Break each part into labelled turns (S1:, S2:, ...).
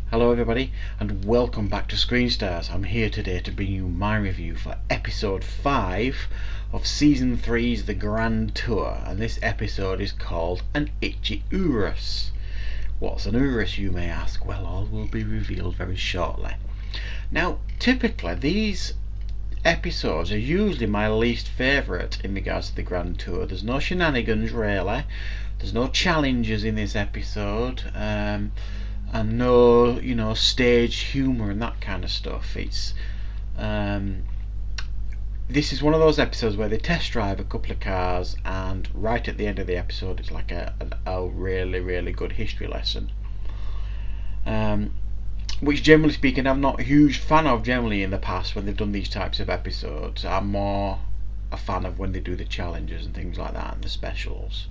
S1: Hello everybody and welcome back to Screen Stars. I'm here today to bring you my review for episode 5 of season 3's The Grand Tour, and this episode is called An Itchy Urus. What's an Urus, you may ask? Well, all will be revealed very shortly. Now, typically these episodes are usually my least favourite in regards to the Grand Tour. There's no shenanigans really, there's no challenges in this episode, and no, stage humour and that kind of stuff. It's this is one of those episodes where they test drive a couple of cars, and right at the end of the episode, it's like a really good history lesson. Which, generally speaking, I'm not a huge fan of generally in the past when they've done these types of episodes. I'm more a fan of when they do the challenges and things like that and the specials.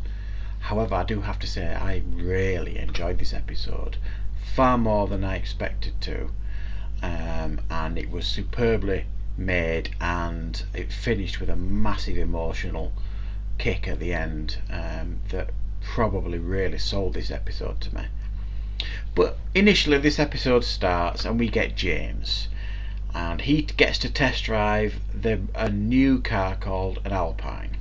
S1: However, I do have to say I really enjoyed this episode, far more than I expected to, and it was superbly made, and it finished with a massive emotional kick at the end that probably really sold this episode to me. But initially this episode starts and we get James, and he gets to test drive a new car called an Alpine,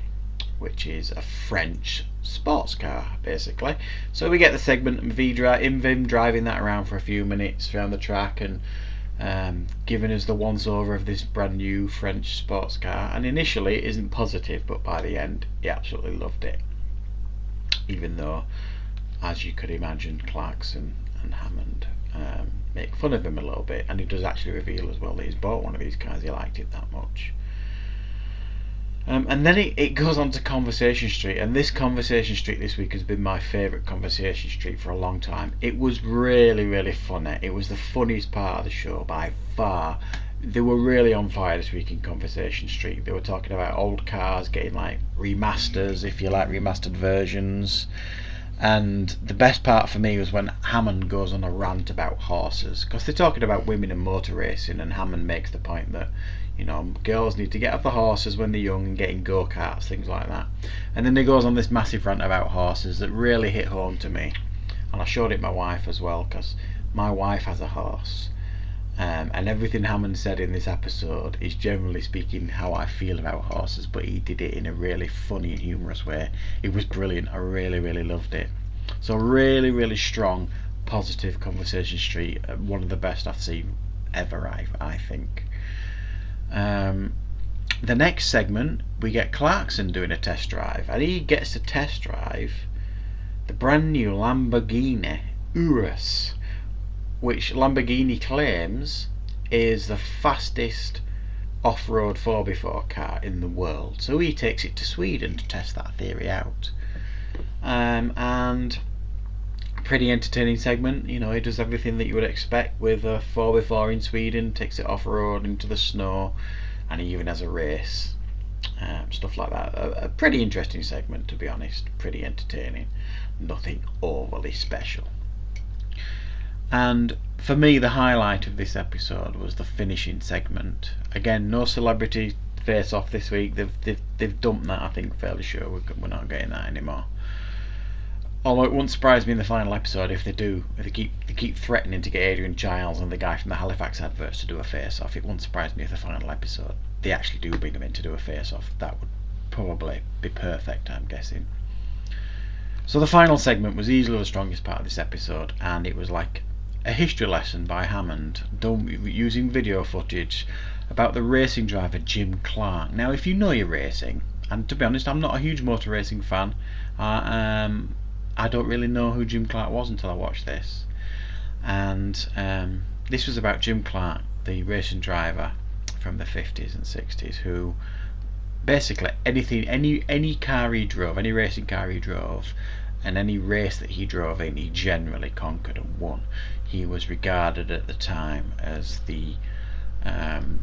S1: which is a French sports car basically. So we get the segment of him driving that around for a few minutes around the track and giving us the once over of this brand new French sports car. And initially it isn't positive, but by the end he absolutely loved it, even though, as you could imagine, Clarkson and Hammond make fun of him a little bit, and he does actually reveal as well that he's bought one of these cars, he liked it that much. And then it goes on to Conversation Street, and this Conversation Street this week has been my favourite Conversation Street for a long time. It was really funny. It was the funniest part of the show by far. They were really on fire this week in Conversation Street. They were talking about old cars getting like remasters, if you like, remastered versions. And the best part for me was when Hammond goes on a rant about horses, because they're talking about women and motor racing, and Hammond makes the point that girls need to get off the horses when they're young and get in go-karts, things like that. And then he goes on this massive rant about horses that really hit home to me, and I showed it my wife as well, because my wife has a horse, and everything Hammond said in this episode is generally speaking how I feel about horses, but he did it in a really funny and humorous way. It was brilliant. I really loved it. So really strong, positive Conversation Street, one of the best I've seen ever, I think. The next segment we get Clarkson doing a test drive, and he gets to test drive the brand new Lamborghini Urus, which Lamborghini claims is the fastest off-road 4x4 car in the world. So he takes it to Sweden to test that theory out, and pretty entertaining segment. He does everything that you would expect with a 4x4 in Sweden, takes it off-road into the snow, and he even has a race, stuff like that. A pretty interesting segment, to be honest, pretty entertaining, nothing overly special. And for me, the highlight of this episode was the finishing segment. Again, no celebrity face-off this week. They've dumped that, I think, fairly sure. We're not getting that anymore. Although it wouldn't surprise me in the final episode if they keep threatening to get Adrian Chiles and the guy from the Halifax adverts to do a face-off. It wouldn't surprise me if the final episode they actually do bring them in to do a face-off. That would probably be perfect, I'm guessing. So the final segment was easily the strongest part of this episode, and it was like a history lesson by Hammond, done using video footage about the racing driver Jim Clarke. Now, if you know your racing, and to be honest, I'm not a huge motor racing fan, I don't really know who Jim Clarke was until I watched this. And this was about Jim Clarke, the racing driver from the 50s and 60s, who basically any car he drove, any racing car he drove, and any race that he drove in, he generally conquered and won. He was regarded at the time as the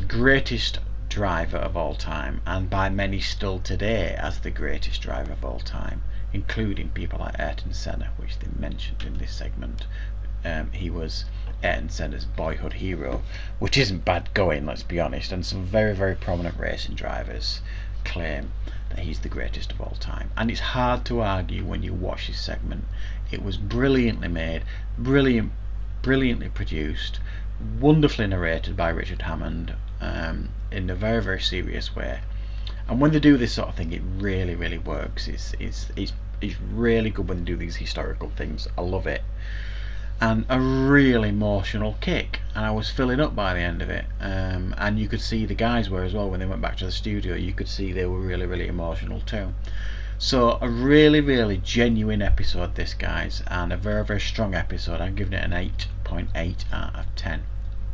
S1: greatest driver of all time, and by many still today as the greatest driver of all time, including people like Ayrton Senna, which they mentioned in this segment. He was Ayrton Senna's boyhood hero, which isn't bad going, let's be honest, and some very prominent racing drivers claim that he's the greatest of all time, and it's hard to argue when you watch this segment. It was brilliantly made, brilliant brilliantly produced, wonderfully narrated by Richard Hammond, in a very, very serious way. And when they do this sort of thing, it really, really works. It's really good when they do these historical things. I love it. And a really emotional kick, and I was filling up by the end of it, and you could see the guys were as well. When they went back to the studio, you could see they were really, really emotional too. So a really, really genuine episode this, guys, and a very, very strong episode. I'm giving it an 8.8 out of 10.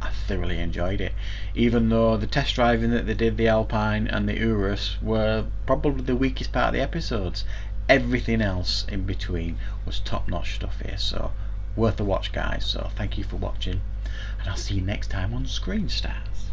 S1: I thoroughly enjoyed it, even though the test driving that they did, the Alpine and the Urus, were probably the weakest part of the episodes. Everything else in between was top-notch stuff here, so worth a watch, guys. So thank you for watching, and I'll see you next time on Screen Stars.